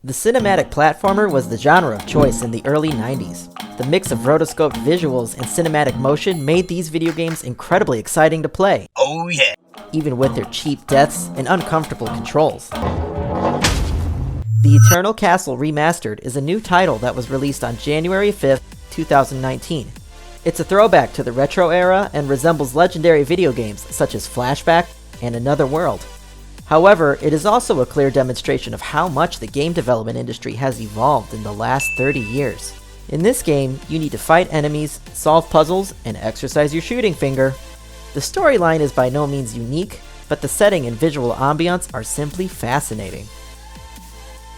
The cinematic platformer was the genre of choice in the early 90s. The mix of rotoscoped visuals and cinematic motion made these video games incredibly exciting to play. Oh yeah! Even with their cheap deaths and uncomfortable controls. The Eternal Castle Remastered is a new title that was released on January 5th, 2019. It's a throwback to the retro era and resembles legendary video games such as Flashback and Another World. However, it is also a clear demonstration of how much the game development industry has evolved in the last 30 years. In this game, you need to fight enemies, solve puzzles, and exercise your shooting finger. The storyline is by no means unique, but the setting and visual ambiance are simply fascinating.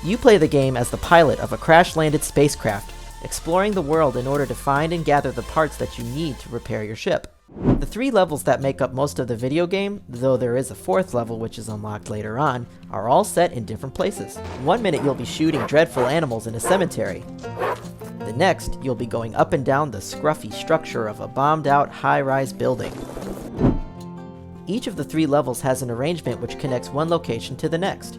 You play the game as the pilot of a crash-landed spacecraft, exploring the world in order to find and gather the parts that you need to repair your ship. The 3 levels that make up most of the video game, though there is a 4th level which is unlocked later on, are all set in different places. One minute you'll be shooting dreadful animals in a cemetery. The next, you'll be going up and down the scruffy structure of a bombed-out high-rise building. Each of the 3 levels has an arrangement which connects one location to the next.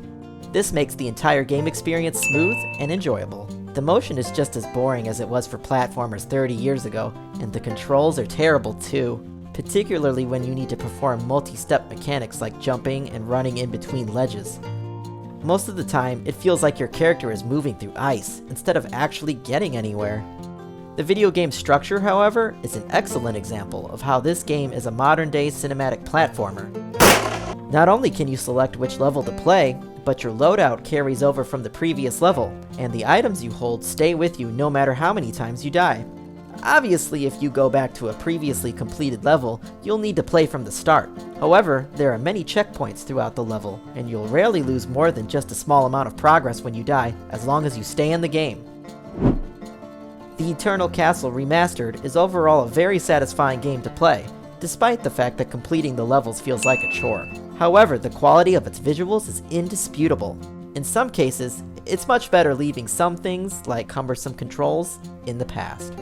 This makes the entire game experience smooth and enjoyable. The motion is just as boring as it was for platformers 30 years ago, and the controls are terrible too, particularly when you need to perform multi-step mechanics like jumping and running in between ledges. Most of the time, it feels like your character is moving through ice, instead of actually getting anywhere. The video game structure, however, is an excellent example of how this game is a modern-day cinematic platformer. Not only can you select which level to play, but your loadout carries over from the previous level, and the items you hold stay with you no matter how many times you die. Obviously, if you go back to a previously completed level, you'll need to play from the start. However, there are many checkpoints throughout the level, and you'll rarely lose more than just a small amount of progress when you die, as long as you stay in the game. The Eternal Castle Remastered is overall a very satisfying game to play, despite the fact that completing the levels feels like a chore. However, the quality of its visuals is indisputable. In some cases, it's much better leaving some things, like cumbersome controls, in the past.